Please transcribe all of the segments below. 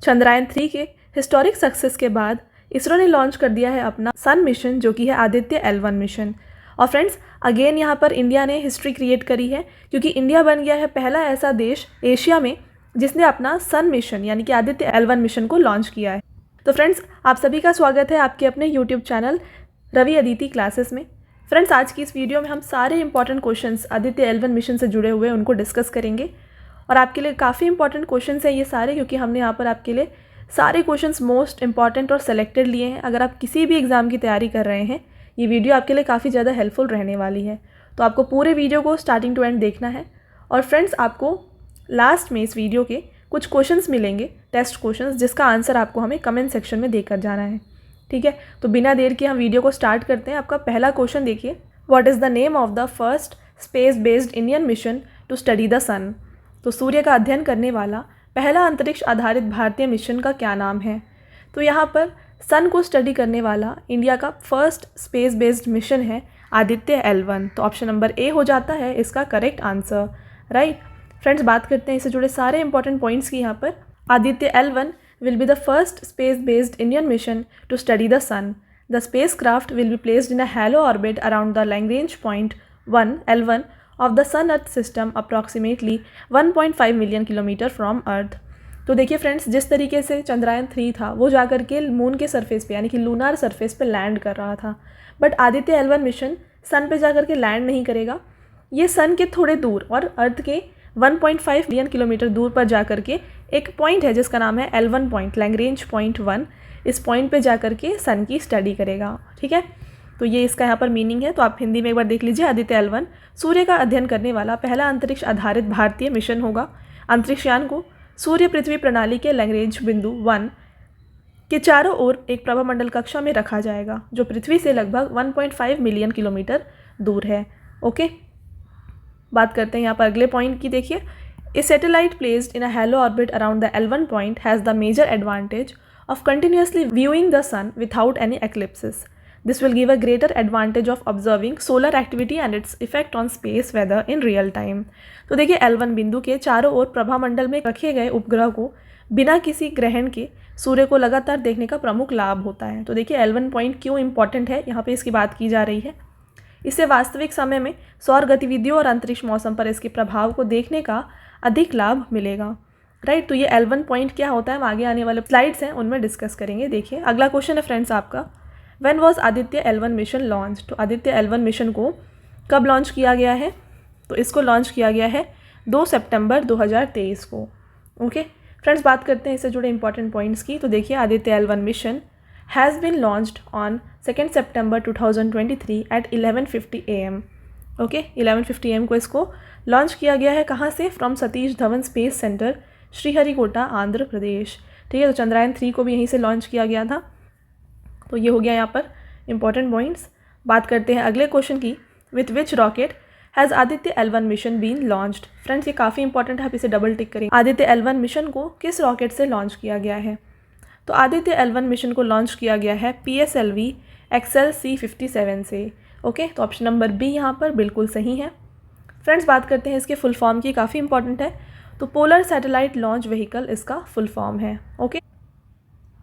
चंद्रयान-3 के historic success के बाद इसरो ने लॉन्च कर दिया है अपना सन मिशन, जो कि है आदित्य L1 मिशन। और फ्रेंड्स, अगेन यहाँ पर इंडिया ने हिस्ट्री क्रिएट करी है, क्योंकि इंडिया बन गया है पहला ऐसा देश एशिया में जिसने अपना सन मिशन यानी कि आदित्य L1 मिशन को लॉन्च किया है। तो फ्रेंड्स, आप सभी का स्वागत है आपके अपने YouTube channel Ravi Aditi classes में। फ्रेंड्स, आज की इस वीडियो में हम सारे important questions Aditya L1 mission से जुड़े हुए उनको डिस्कस करेंगे। और आपके लिए काफ़ी इंपॉर्टेंट क्वेश्चंस हैं ये सारे, क्योंकि हमने यहाँ पर आपके लिए सारे क्वेश्चंस मोस्ट इंपॉर्टेंट और सेलेक्टेड लिए हैं। अगर आप किसी भी एग्ज़ाम की तैयारी कर रहे हैं, ये वीडियो आपके लिए काफ़ी ज़्यादा हेल्पफुल रहने वाली है। तो आपको पूरे वीडियो को स्टार्टिंग टू एंड देखना है। और फ्रेंड्स, आपको लास्ट में इस वीडियो के कुछ क्वेश्चंस मिलेंगे, टेस्ट क्वेश्चंस, जिसका आंसर आपको हमें कमेंट सेक्शन में देकर जाना है। ठीक है, तो बिना देर के हम वीडियो को स्टार्ट करते हैं। आपका पहला क्वेश्चन देखिए, what is the name of the first space based Indian mission to study the sun. तो सूर्य का अध्ययन करने वाला पहला अंतरिक्ष आधारित भारतीय मिशन का क्या नाम है। तो यहाँ पर सन को स्टडी करने वाला इंडिया का फर्स्ट स्पेस बेस्ड मिशन है आदित्य L1। तो ऑप्शन नंबर ए हो जाता है इसका करेक्ट आंसर, राइट। फ्रेंड्स, बात करते हैं इससे जुड़े सारे इंपॉर्टेंट पॉइंट्स की। यहाँ पर Aditya L1 will be the first space based Indian mission to study the sun. The spacecraft will be placed in a halo orbit around the Lagrange point 1 L1 of the sun earth system approximately 1.5 million kilometre from earth. तो देखिए friends, जिस तरीके से चंद्रयान-3 था वो जाकर के moon के सरफेस पे यानी कि लूनार सरफेस पे लैंड कर रहा था, बट आदित्य L1 मिशन सन पे जाकर के लैंड नहीं करेगा। ये सन के थोड़े दूर और अर्थ के 1.5 मिलियन किलोमीटर दूर पर जाकर के एक पॉइंट है जिसका नाम है L1 पॉइंट, लैग्रेंज पॉइंट 1। इस पॉइंट पे जाकर के सन की स्टडी करेगा। ठीक है, तो ये इसका यहाँ पर मीनिंग है। तो आप हिंदी में एक बार देख लीजिए, आदित्य L1 सूर्य का अध्ययन करने वाला पहला अंतरिक्ष आधारित भारतीय मिशन होगा। अंतरिक्षयान को सूर्य पृथ्वी प्रणाली के लैग्रेंज बिंदु 1 के चारों ओर एक प्रभामंडल कक्षा में रखा जाएगा, जो पृथ्वी से लगभग 1.5 मिलियन किलोमीटर दूर है। ओके, बात करते हैं यहाँ पर अगले पॉइंट की। देखिए, a satellite placed in a halo orbit around the L1 point has the major advantage of continuously viewing the sun without any eclipses. This will give a greater advantage of observing solar activity and its effect on space weather in real time। तो देखिए, L1 बिंदु के चारों ओर प्रभामंडल में रखे गए उपग्रह को बिना किसी ग्रहण के सूर्य को लगातार देखने का प्रमुख लाभ होता है। तो देखिए, L1 पॉइंट क्यों इंपॉर्टेंट है, यहाँ पे इसकी बात की जा रही है। इससे वास्तविक समय में सौर गतिविधियों और अंतरिक्ष मौसम पर इसके प्रभाव को देखने का अधिक लाभ मिलेगा, राइट। तो ये L1 पॉइंट क्या होता है हम आगे आने वाले स्लाइड्स हैं उनमें डिस्कस करेंगे। देखिए, अगला क्वेश्चन है फ्रेंड्स आपका, When was Aditya L1 mission launch. तो आदित्य L1 मिशन को कब लॉन्च किया गया है। तो इसको लॉन्च किया गया है 2 सितंबर 2023 को। ओके फ्रेंड्स, बात करते हैं इससे जुड़े इंपॉर्टेंट पॉइंट्स की। तो देखिए, Aditya L1 mission has been launched on 2 September 2023 at 11:50 AM। Okay, 11:50 AM को इसको लॉन्च किया गया है। कहाँ से, from Satish Dhawan space centre, Sriharikota, Andhra Pradesh. ठीक है, तो चंद्रयान-3 को भी यहीं से लॉन्च किया गया था। तो ये हो गया यहाँ पर इंपॉर्टेंट पॉइंट्स। बात करते हैं अगले क्वेश्चन की, with which rocket has Aditya L1 mission been launched. Friends, ये काफ़ी इंपॉर्टेंट है, आप इसे डबल टिक करेंगे। आदित्य L1 मिशन को किस रॉकेट से लॉन्च किया गया है। तो आदित्य L1 मिशन को लॉन्च किया गया है PSLV XL C57 से। ओके, तो ऑप्शन नंबर बी यहाँ पर बिल्कुल सही है। फ्रेंड्स, बात करते हैं इसके फुल फॉर्म की, काफ़ी इंपॉर्टेंट है। तो पोलर सैटेलाइट लॉन्च व्हीकल इसका फुल फॉर्म है। ओके,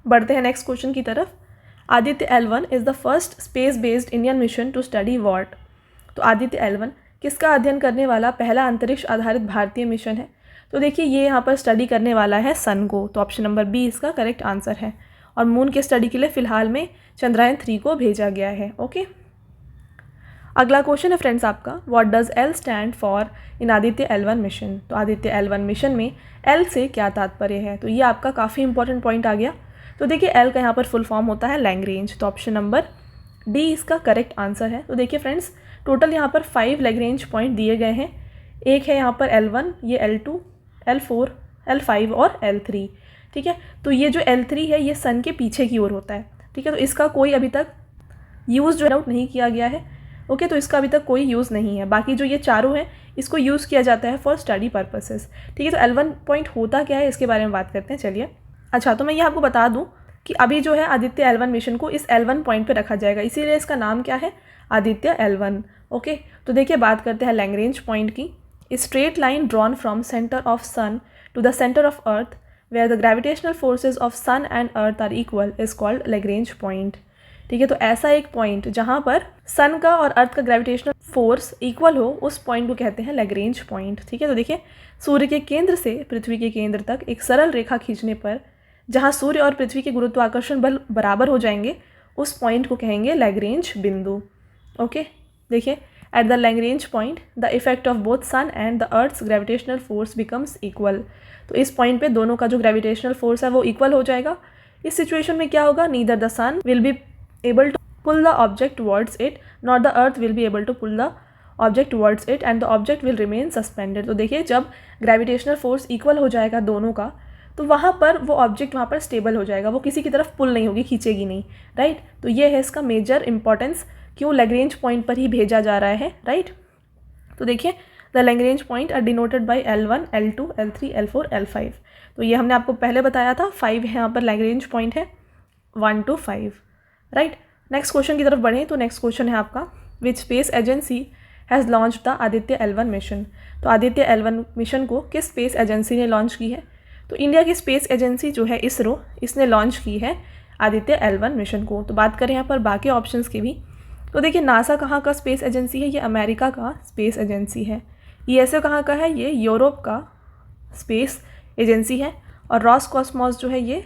बढ़ते हैं नेक्स्ट क्वेश्चन की तरफ। Aditya L1 is the first space based Indian mission to study what. तो आदित्य L1 किसका अध्ययन करने वाला पहला अंतरिक्ष आधारित भारतीय मिशन है। तो देखिए, ये यहाँ पर स्टडी करने वाला है सन को। तो ऑप्शन नंबर बी इसका करेक्ट आंसर है। और मून के स्टडी के लिए फ़िलहाल में चंद्रयान-3 को भेजा गया है। ओके, अगला क्वेश्चन है फ्रेंड्स आपका, what does L stand for in Aditya L1 mission. तो आदित्य L1 मिशन में L से क्या तात्पर्य है। तो ये आपका काफ़ी इंपॉर्टेंट पॉइंट आ गया। तो देखिए, L का यहाँ पर फुल फॉर्म होता है लैग्रेंज। तो ऑप्शन नंबर डी इसका करेक्ट आंसर है। तो देखिए फ्रेंड्स, टोटल यहाँ पर 5 लैग्रेंज पॉइंट दिए गए हैं। एक है यहाँ पर L1, ये L2, L4, L5 और L3। ठीक है, तो ये जो L3 है ये सन के पीछे की ओर होता है। ठीक है, तो इसका कोई अभी तक यूज़ जो आउट नहीं किया गया है। ओके, तो इसका अभी तक कोई यूज़ नहीं है। बाकी जो ये चारों हैं इसको यूज़ किया जाता है फॉर स्टडी पर्पसेस। ठीक है, तो L1 पॉइंट होता क्या है इसके बारे में बात करते हैं। चलिए, अच्छा, तो मैं ये आपको बता दूं कि अभी जो है आदित्य L1 मिशन को इस L1 पॉइंट पे रखा जाएगा, इसीलिए इसका नाम क्या है, आदित्य L1। ओके, तो देखिए, बात करते हैं लैग्रेंज पॉइंट की। Straight line drawn from centre of sun to the centre of earth where the gravitational forces of sun and earth are equal is called Lagrange point. ठीक है, तो ऐसा एक पॉइंट जहाँ पर सन का और अर्थ का ग्रेविटेशनल फोर्स इक्वल हो, उस पॉइंट को कहते हैं लैग्रेंज पॉइंट। ठीक है, तो देखिए सूर्य के केंद्र से पृथ्वी के केंद्र तक एक सरल रेखा खींचने पर जहाँ सूर्य और पृथ्वी के गुरुत्वाकर्षण बल बराबर हो जाएंगे, उस पॉइंट को कहेंगे लैग्रेंज बिंदु। ओके, देखिए at the Lagrange point the effect of both sun and the earth's gravitational force becomes equal. तो इस पॉइंट पे दोनों का जो ग्रेविटेशनल फोर्स है वो इक्वल हो जाएगा। इस सिचुएशन में क्या होगा, neither the sun will be able to pull the object towards it nor the earth will be able to pull the object towards it and the object will remain suspended। तो देखिए जब gravitational force equal हो जाएगा दोनों का, तो वहाँ पर वो ऑब्जेक्ट वहाँ पर स्टेबल हो जाएगा, वो किसी की तरफ पुल नहीं होगी, खींचेगी नहीं। राइट, तो ये है इसका मेजर इंपॉर्टेंस, क्यों लैग्रेंज पॉइंट पर ही भेजा जा रहा है। राइट, तो देखिए the Lagrange point are denoted by L1, L2, L3, L4, L5। तो ये हमने आपको पहले बताया था, 5 है यहाँ पर लैग्रेंज पॉइंट है, 1 to 5। राइट, नेक्स्ट क्वेश्चन की तरफ बढ़ें तो नेक्स्ट क्वेश्चन है आपका, which space agency has launch the Aditya L1 mission. तो आदित्य L1 मिशन को किस स्पेस एजेंसी ने लॉन्च की है। तो इंडिया की स्पेस एजेंसी जो है इसरो, इसने लॉन्च की है आदित्य L1 मिशन को। तो बात करें यहाँ पर बाकी ऑप्शंस की भी, तो देखिए नासा कहाँ का स्पेस एजेंसी है, ये अमेरिका का स्पेस एजेंसी है। ESA कहाँ का है, ये यूरोप का स्पेस एजेंसी है। और रॉसकॉस्मॉस जो है ये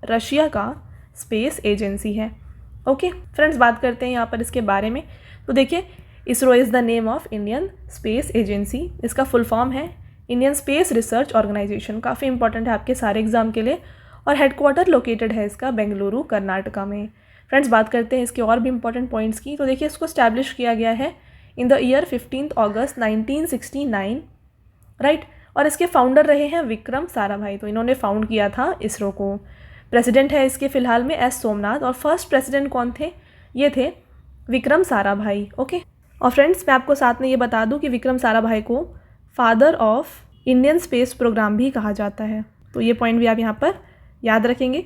रशिया का स्पेस एजेंसी है। ओके फ्रेंड्स, बात करते हैं यहाँ पर इसके बारे में। तो देखिए ISRO is the name of Indian space agency. इसका फुल फॉर्म है इंडियन स्पेस रिसर्च ऑर्गेनाइजेशन। काफ़ी इंपॉर्टेंट है आपके सारे एग्जाम के लिए। और हेडक्वार्टर लोकेटेड है इसका बेंगलुरु कर्नाटका में। फ्रेंड्स, बात करते हैं इसके और भी इंपॉर्टेंट पॉइंट्स की। तो देखिए इसको स्टैब्लिश किया गया है in the year 15 August 1969। Right, और इसके फाउंडर रहे हैं विक्रम साराभाई। तो इन्होंने फाउंड किया था इसरो को। प्रेसिडेंट है इसके फ़िलहाल में S सोमनाथ, और फर्स्ट प्रेसिडेंट कौन थे, ये थे विक्रम साराभाई। ओके, और फ्रेंड्स मैं आपको साथ में ये बता दूं कि विक्रम साराभाई को father of Indian space program भी कहा जाता है। तो ये पॉइंट भी आप यहाँ पर याद रखेंगे।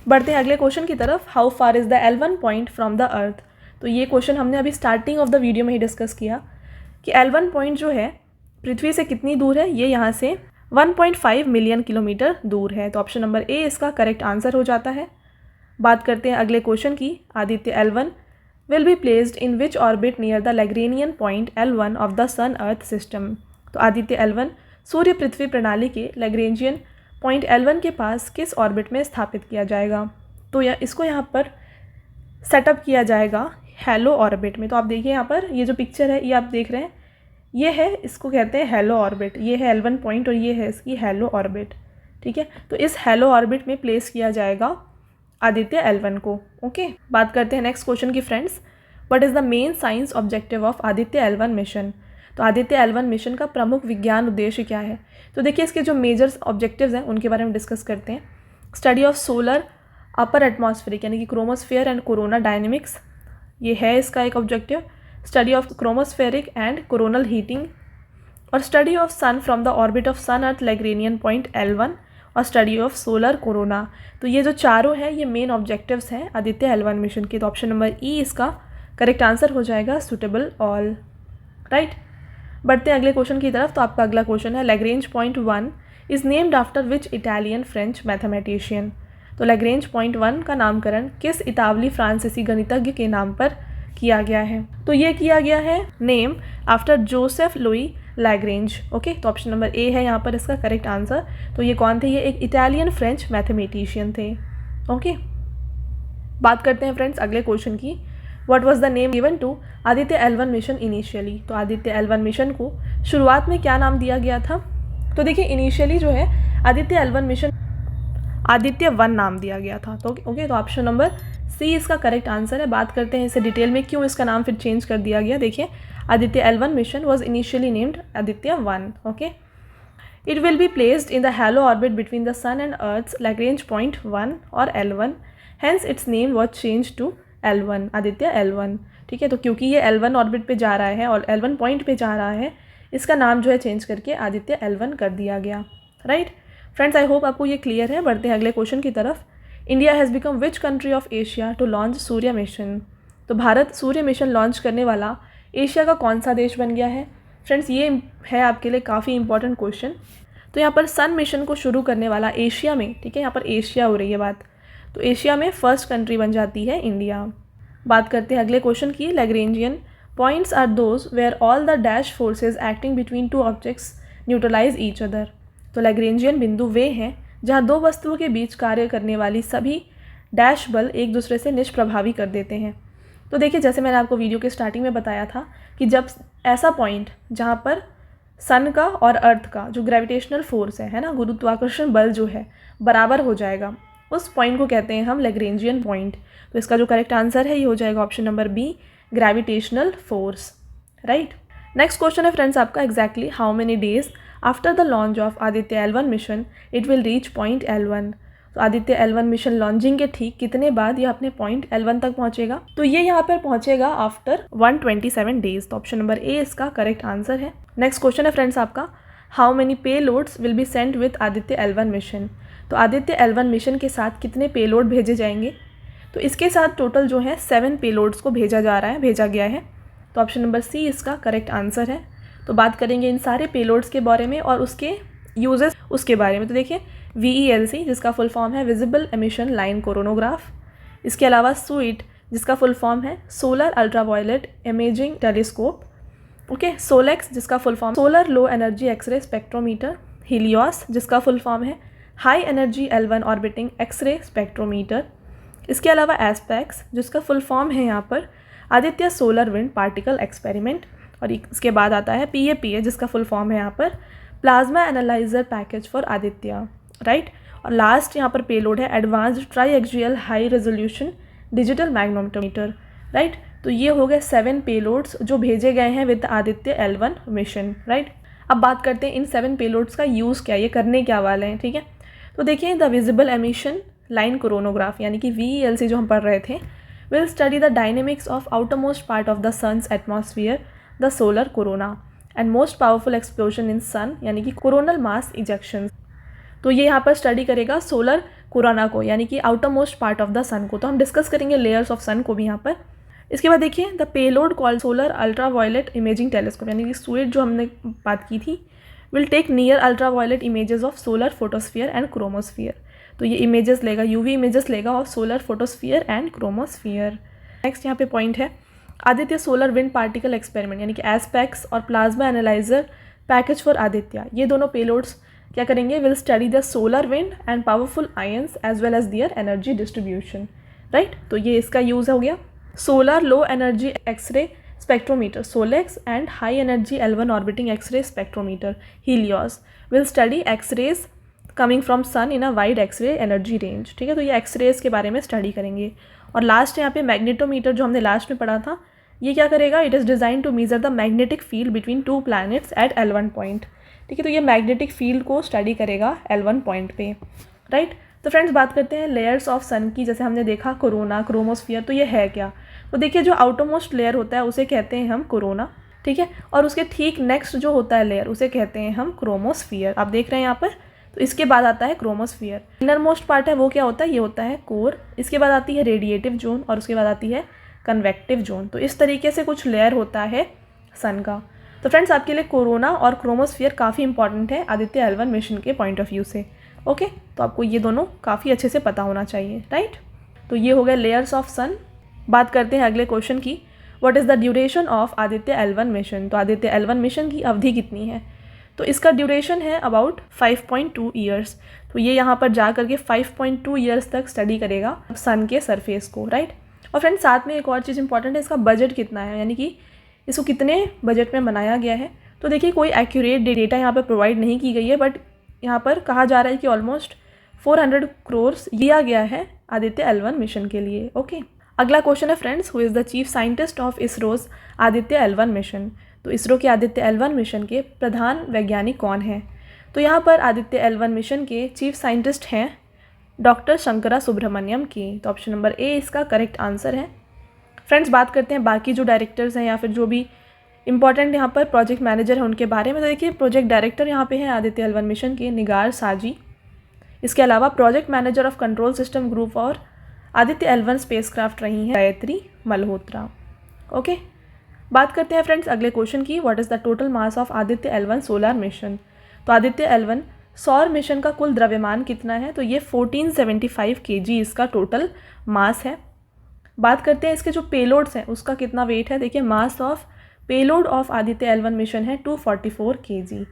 बढ़ते हैं अगले क्वेश्चन की तरफ, how far is the L1 point from the earth. तो ये क्वेश्चन हमने अभी स्टार्टिंग ऑफ द वीडियो में ही डिस्कस किया कि L1 पॉइंट जो है पृथ्वी से कितनी दूर है। ये यहाँ से 1.5 मिलियन किलोमीटर दूर है। तो ऑप्शन नंबर ए इसका करेक्ट आंसर हो जाता है। बात करते हैं अगले क्वेश्चन की, Aditya L1 will be placed in which orbit near the Lagrangian point L1 of the sun earth system. तो आदित्य L1 सूर्य पृथ्वी प्रणाली के लैग्रेंजियन पॉइंट L1 के पास किस ऑर्बिट में स्थापित किया जाएगा। तो इसको यहाँ पर सेटअप किया जाएगा हेलो ऑर्बिट में। तो आप देखिए यहाँ पर ये जो पिक्चर है, ये आप देख रहे हैं, ये है, इसको कहते हैं हेलो ऑर्बिट। ये है L1 पॉइंट और ये है इसकी हेलो ऑर्बिट। ठीक है, तो इस हेलो ऑर्बिट में प्लेस किया जाएगा आदित्य L1 को। ओके, बात करते हैं नेक्स्ट क्वेश्चन की friends, what is the main science objective of Aditya L1 mission. तो आदित्य L1 मिशन का प्रमुख विज्ञान उद्देश्य क्या है। तो देखिए इसके जो मेजर ऑब्जेक्टिव्स हैं उनके बारे में डिस्कस करते हैं। Study of solar upper atmospheric यानी कि क्रोमोस्फेयर एंड कोरोना डायनेमिक्स, ये है इसका एक objective. Study of chromospheric and coronal heating, और study of sun from the orbit of sun earth Lagrangian point L1, और स्टडी ऑफ सोलर कोरोना। तो ये जो चारों हैं ये मेन ऑब्जेक्टिव्स हैं आदित्य L1 मिशन के। तो ऑप्शन नंबर ई इसका करेक्ट आंसर हो जाएगा, सुटेबल ऑल। राइट, बढ़ते हैं अगले क्वेश्चन की तरफ। तो आपका अगला क्वेश्चन है, Lagrange point 1 is named after which Italian French mathematician. तो लैग्रेंज पॉइंट 1 का नामकरण किस इतावली फ्रांसीसी गणितज्ञ के नाम पर किया गया है। तो ये किया गया है name after Joseph Louis Lagrange. Okay, तो ऑप्शन नंबर ए है यहाँ पर इसका करेक्ट आंसर। तो ये कौन थे, ये एक इटालियन फ्रेंच मैथमेटिशियन थे। ओके, बात करते हैं फ्रेंड्स अगले क्वेश्चन की, what was the name given to Aditya L1 mission initially. तो आदित्य L1 मिशन को शुरुआत में क्या नाम दिया गया था। तो देखिए इनिशियली जो है आदित्य L1 मिशन आदित्य 1 नाम दिया गया था। तो ओके, तो ऑप्शन नंबर सी इसका करेक्ट आंसर है। बात करते हैं इसे डिटेल में, क्यों इसका नाम फिर चेंज कर दिया गया। देखिए Aditya L1 mission was initially named Aditya 1। Okay, it will be placed in the halo orbit between the sun and earth's Lagrange point 1 और L1, hence its name was change to L1, Aditya L1। ठीक है, तो क्योंकि ये L1 ऑर्बिट पे जा रहा है और L1 पॉइंट पे जा रहा है, इसका नाम जो है चेंज करके आदित्य L1 कर दिया गया। राइट फ्रेंड्स, आई होप आपको ये क्लियर है। बढ़ते हैं अगले क्वेश्चन की तरफ, India has become which country of Asia to launch Surya mission. तो भारत सूर्य मिशन लॉन्च करने वाला एशिया का कौन सा देश बन गया है। फ्रेंड्स, ये है आपके लिए काफ़ी इंपॉर्टेंट क्वेश्चन। तो यहाँ पर सन मिशन को शुरू करने वाला एशिया में, ठीक है, यहाँ पर एशिया हो रही है बात, तो एशिया में फर्स्ट कंट्री बन जाती है इंडिया। बात करते हैं अगले क्वेश्चन की। Lagrangian points are those where all the dash forces acting between two objects neutralise each other. तो लैग्रेंजियन बिंदु वे हैं जहाँ दो वस्तुओं के बीच कार्य करने वाली सभी डैश बल एक दूसरे से निष्प्रभावी कर देते हैं। तो देखिए, जैसे मैंने आपको वीडियो के स्टार्टिंग में बताया था कि जब ऐसा पॉइंट जहाँ पर सन का और अर्थ का जो ग्रेविटेशनल फोर्स है ना, गुरुत्वाकर्षण बल जो है बराबर हो जाएगा, उस पॉइंट को कहते हैं हम लैग्रेंजियन पॉइंट। तो इसका जो करेक्ट आंसर है ये हो जाएगा option number B, gravitational force, right. Next question है फ्रेंड्स आपका, exactly how many days after the launch of Aditya L1 mission it will reach point L1। तो आदित्य L1 मिशन लॉन्चिंग के ठीक कितने बाद ये अपने पॉइंट L1 तक पहुंचेगा? तो ये यहाँ पर पहुंचेगा आफ्टर 127 डेज। तो ऑप्शन नंबर ए इसका करेक्ट आंसर है। नेक्स्ट क्वेश्चन है फ्रेंड्स आपका, हाउ मेनी पे loads will be sent with Aditya L1 mission. तो आदित्य L1 मिशन के साथ कितने पे लोड भेजे जाएंगे? तो इसके साथ टोटल जो है 7 पे लोड्स को भेजा गया है। तो ऑप्शन नंबर सी इसका करेक्ट आंसर है। तो बात करेंगे इन सारे पे लोड्स के बारे में और उसके यूजेस उसके बारे में। तो देखिए, VELC जिसका फुल फॉर्म है विजिबल एमिशन लाइन कोरोनोग्राफ, इसके अलावा SUIT जिसका फुल फॉर्म है solar ultraviolet imaging telescope, okay, SOLEX जिसका full form solar low energy x ray spectrometer, HELIOS जिसका फुल फॉर्म है high energy L1 orbiting x ray spectrometer, इसके अलावा एस्पेक्स जिसका फुल फॉर्म है यहाँ पर Aditya solar wind particle experiment, और इसके बाद आता है PAPA जिसका फुल फॉर्म है यहाँ पर plasma analyser package for Aditya, right. और लास्ट यहाँ पर पेलोड है advanced triaxial high resolution digital magnetometer, right. तो ये हो गए 7 पेलोड्स जो भेजे गए हैं with Aditya L1 mission, right. अब बात करते हैं इन 7 पेलोड्स का यूज़ क्या, ये करने क्या वाले हैं, ठीक है। तो देखिए, the visible emission line coronagraph यानी कि VELC जो हम पढ़ रहे थे, will study the dynamics of outermost part of the sun's atmosphere the solar corona and most powerful explosion in sun यानी कि कोरोनल मास इजेक्शन। तो ये यहाँ पर स्टडी करेगा सोलर कोरोना को यानी कि outer most part of the sun को। तो हम डिस्कस करेंगे लेयर्स ऑफ सन को भी यहाँ पर। इसके बाद देखिए, the payload called solar ultraviolet imaging telescope यानी कि SUIT जो हमने बात की थी, will take near ultraviolet images of solar photosphere and chromosphere. तो ये इमेजेस लेगा, UV इमेजेस लेगा और solar photosphere and chromosphere. Next यहाँ पे पॉइंट है Aditya solar wind particle experiment यानी कि एस्पेक्स और plasma analyser package for Aditya. ये दोनों पेलोड्स क्या करेंगे, will study the solar wind and powerful ions as well as their energy distribution, right. तो ये इसका यूज़ हो गया। Solar low energy x ray spectrometer SOLEX and high energy L1 orbiting x ray spectrometer HELIOS will study x rays coming from sun in a wide x ray energy range, ठीक है। तो ये X-rays के बारे में स्टडी करेंगे। और लास्ट यहाँ पे मैग्नेटोमीटर जो हमने लास्ट में पढ़ा था, ये क्या करेगा, it is design to measure the magnetic field between 2 planets at L1 point, ठीक है। तो ये मैग्नेटिक फील्ड को स्टडी करेगा L1 पॉइंट पे, राइट। तो फ्रेंड्स बात करते हैं लेयर्स ऑफ सन की। जैसे हमने देखा कोरोना, क्रोमोस्फीयर, तो ये है क्या? तो देखिए, जो आउटरमोस्ट लेयर होता है उसे कहते हैं हम कोरोना, ठीक है। और उसके ठीक नेक्स्ट जो होता है लेयर उसे कहते हैं हम क्रोमोस्फीयर। आप देख रहे हैं यहाँ पर, तो इसके बाद आता है क्रोमोस्फीयर। इनर मोस्ट पार्ट है वो क्या होता है, ये होता है कोर। इसके बाद आती है रेडिएटिव जोन और उसके बाद आती है कन्वेक्टिव जोन। तो इस तरीके से कुछ लेयर होता है सन का। तो फ्रेंड्स आपके लिए कोरोना और क्रोमोस्फीयर काफ़ी इंपॉर्टेंट है आदित्य L1 मिशन के पॉइंट ऑफ व्यू से, ओके। तो आपको ये दोनों काफ़ी अच्छे से पता होना चाहिए, राइट। तो ये हो गए लेयर्स ऑफ सन। बात करते हैं अगले क्वेश्चन की, what is the duration of Aditya L1 mission. तो आदित्य L1 मिशन की अवधि कितनी है? तो इसका ड्यूरेशन है अबाउट 5.2 ईयर्स। तो ये यहाँ पर जा करके 5.2 ईयर्स तक स्टडी करेगा सन के सरफेस को, राइट। और फ्रेंड्स साथ में एक और चीज़ इंपॉर्टेंट है, इसका बजट कितना है, यानी कि इसको कितने बजट में बनाया गया है। तो देखिए, कोई एक्यूरेट डेटा यहाँ पर प्रोवाइड नहीं की गई है, बट यहाँ पर कहा जा रहा है कि ऑलमोस्ट 400 करोड़ दिया गया है आदित्य L1 मिशन के लिए, ओके। अगला क्वेश्चन है friends, who is the chief scientist of ISRO's Aditya L1 mission. तो इसरो के आदित्य L1 मिशन के प्रधान वैज्ञानिक कौन हैं? तो यहाँ पर आदित्य L1 मिशन के चीफ साइंटिस्ट हैं डॉक्टर शंकरा सुब्रमण्यम की। तो ऑप्शन नंबर ए इसका करेक्ट आंसर है। फ्रेंड्स बात करते हैं बाकी जो डायरेक्टर्स हैं या फिर जो भी इंपॉर्टेंट यहाँ पर प्रोजेक्ट मैनेजर है उनके बारे में। तो देखिए, प्रोजेक्ट डायरेक्टर यहाँ पे हैं आदित्य L1 मिशन के निगार साजी। इसके अलावा project manager of control system group और आदित्य L1 स्पेसक्राफ्ट रही हैं गायत्री मल्होत्रा, ओके। बात करते हैं फ्रेंड्स अगले क्वेश्चन की, what is the total mass of Aditya L1 solar mission. तो आदित्य L1 सौर मिशन का कुल द्रव्यमान कितना है, तो ये 1475 kg इसका टोटल मास है। बात करते हैं इसके जो पेलोड्स हैं उसका कितना वेट है। देखिए mass of payload of Aditya L1 mission है 244 kg,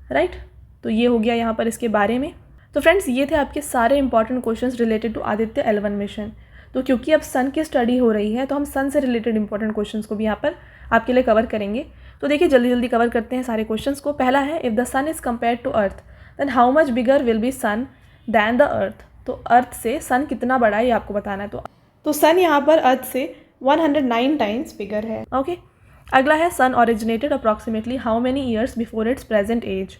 राइट। तो ये हो गया यहाँ पर इसके बारे में। तो फ्रेंड्स ये थे आपके सारे important questions related to Aditya L1 mission. तो क्योंकि अब सन की स्टडी हो रही है तो हम सन से रिलेटेड इंपॉर्टेंट क्वेश्चंस को भी यहाँ पर आपके लिए कवर करेंगे। तो देखिए जल्दी जल्दी कवर करते हैं सारे क्वेश्चंस को। पहला है, if the sun is compared to earth then how much bigger will be sun than the earth. तो अर्थ से सन कितना बड़ा है ये आपको बताना है। तो सन यहाँ पर अर्थ से 109 टाइम्स बिगर है। ओके, अगला है, sun originated approximately how many years before its present age.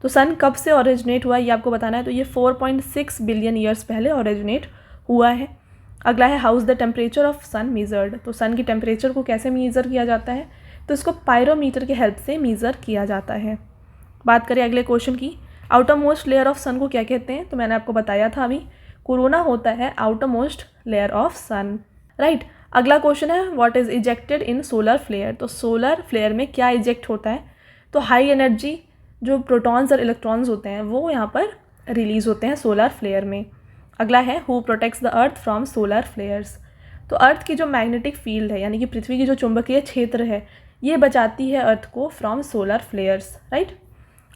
तो सन कब से ओरिजिनेट हुआ ये आपको बताना है। तो ये 4.6 बिलियन ईयर्स पहले ओरिजिनेट हुआ है। अगला है, how is the temperature of sun measured. तो सन की टेम्परेचर को कैसे मेज़र किया जाता है, तो इसको पायरोमीटर की हेल्प से मेज़र किया जाता है। बात करें अगले क्वेश्चन की, आउटर मोस्ट लेयर ऑफ सन को क्या कहते हैं। तो मैंने आपको बताया था अभी, कोरोना होता है outermost layer of sun, right. अगला क्वेश्चन है, what is ejected in solar flare. तो सोलर फ्लेयर में क्या इजेक्ट होता है, तो हाई एनर्जी जो प्रोटॉन्स और इलेक्ट्रॉन्स होते हैं वो यहाँ पर रिलीज़ होते हैं सोलर फ्लेयर में। अगला है, who protects the earth from solar flares. तो अर्थ की जो मैग्नेटिक फील्ड है यानी कि पृथ्वी की जो चुंबकीय क्षेत्र है ये बचाती है अर्थ को फ्रॉम सोलर फ्लेयर्स, राइट।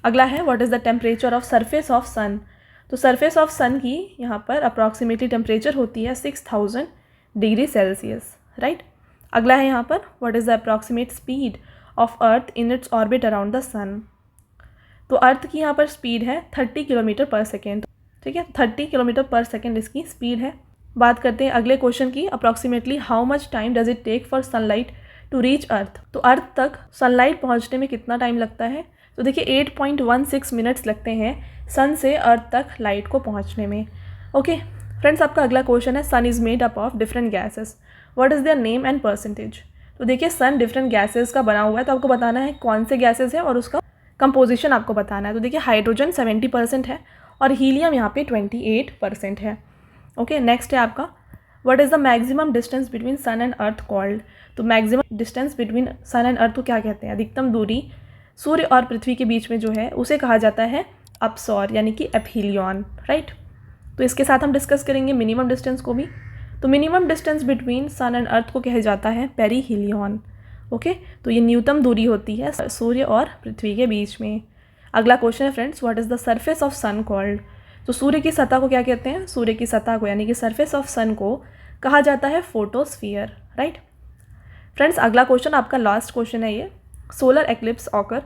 अगला है, what is the temperature of surface of sun. तो सरफेस ऑफ सन की यहाँ पर अप्रॉक्सीमेटली टेम्परेचर होती है 6000 डिग्री सेल्सियस, राइट। अगला है यहाँ पर, what is the approximate speed of earth in its orbit around the sun. तो अर्थ की यहाँ पर स्पीड है 30 किलोमीटर पर सेकेंड, ठीक है, 30 किलोमीटर पर सेकेंड इसकी स्पीड है। बात करते हैं अगले क्वेश्चन की, approximately how much time does it take for sunlight to reach earth. तो अर्थ तक सनलाइट पहुँचने में कितना टाइम लगता है। तो देखिए 8.16 मिनट्स लगते हैं सन से अर्थ तक लाइट को पहुँचने में। ओके फ्रेंड्स, आपका अगला क्वेश्चन है, sun is made up of different gases, what is their name and percentage. तो देखिए सन डिफरेंट गैसेस का बना हुआ है, तो आपको बताना है कौन से गैसेस है और उसका कंपोजिशन आपको बताना है। तो देखिए हाइड्रोजन 70% है और हीलियम यहाँ पे 28% है। ओके, नेक्स्ट है आपका, what is the maximum distance between sun and earth called. तो maximum distance between sun and earth को क्या कहते हैं, अधिकतम दूरी सूर्य और पृथ्वी के बीच में जो है उसे कहा जाता है अपसौर यानी कि एपहीलियन, राइट। तो इसके साथ हम डिस्कस करेंगे मिनिमम डिस्टेंस को भी। तो minimum distance between sun and earth को कहा जाता है पेरीहीलियन। ओके, तो ये न्यूनतम दूरी होती है सूर्य और पृथ्वी के बीच में। अगला क्वेश्चन है friends, what is the surface of sun called. तो सूर्य की सतह को क्या कहते हैं, सूर्य की सतह को यानी कि सरफेस ऑफ सन को कहा जाता है फोटोस्फीयर, राइट। फ्रेंड्स अगला क्वेश्चन आपका लास्ट क्वेश्चन है ये, सोलर एक्लिप्स ऑकर।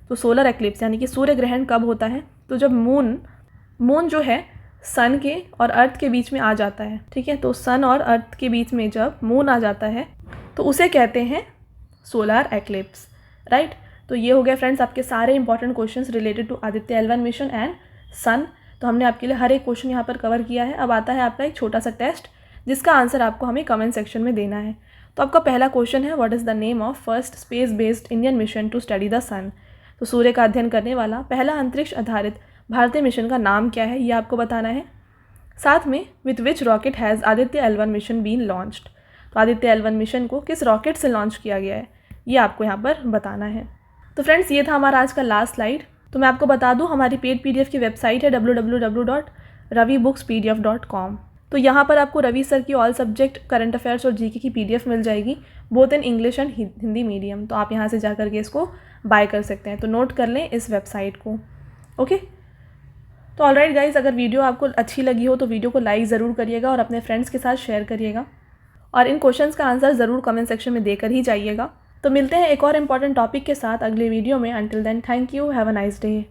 तो सोलर एक्लिप्स यानी कि सूर्य ग्रहण कब होता है। तो जब मून जो है सन के और अर्थ के बीच में आ जाता है, ठीक है। तो सन और अर्थ के बीच में जब मून आ जाता है तो उसे कहते हैं सोलर एक्लिप्स, राइट। तो ये हो गया फ्रेंड्स आपके सारे important questions related to Aditya L1 mission and sun. तो हमने आपके लिए हर एक क्वेश्चन यहाँ पर कवर किया है। अब आता है आपका एक छोटा सा टेस्ट जिसका आंसर आपको हमें कमेंट सेक्शन में देना है। तो आपका पहला क्वेश्चन है, what is the name of first space based Indian mission to study the sun. तो सूर्य का अध्ययन करने वाला पहला अंतरिक्ष आधारित भारतीय मिशन का नाम क्या है ये आपको बताना है। साथ में with which rocket has Aditya L1 mission been launched. तो आदित्य L1 मिशन को किस रॉकेट से लॉन्च किया गया है ये आपको यहाँ पर बताना है। तो फ्रेंड्स ये था हमारा आज का लास्ट स्लाइड। तो मैं आपको बता दूँ हमारी पेड PDF की वेबसाइट है www.ravibooks.pdf.com। तो यहाँ पर आपको रवि सर की ऑल सब्जेक्ट करंट अफेयर्स और जीके की PDF मिल जाएगी, both in English and Hindi medium. तो आप यहाँ से जा कर के इसको बाय कर सकते हैं। तो नोट कर लें इस वेबसाइट को। ओके, तो ऑलराइट गाइज, अगर वीडियो आपको अच्छी लगी हो तो वीडियो को लाइक ज़रूर करिएगा और अपने फ्रेंड्स के साथ शेयर करिएगा और इन क्वेश्चंस का आंसर ज़रूर कमेंट सेक्शन में देकर ही जाइएगा। तो मिलते हैं एक और इम्पॉर्टेंट टॉपिक के साथ अगले वीडियो में। Until then, thank you, have a nice day.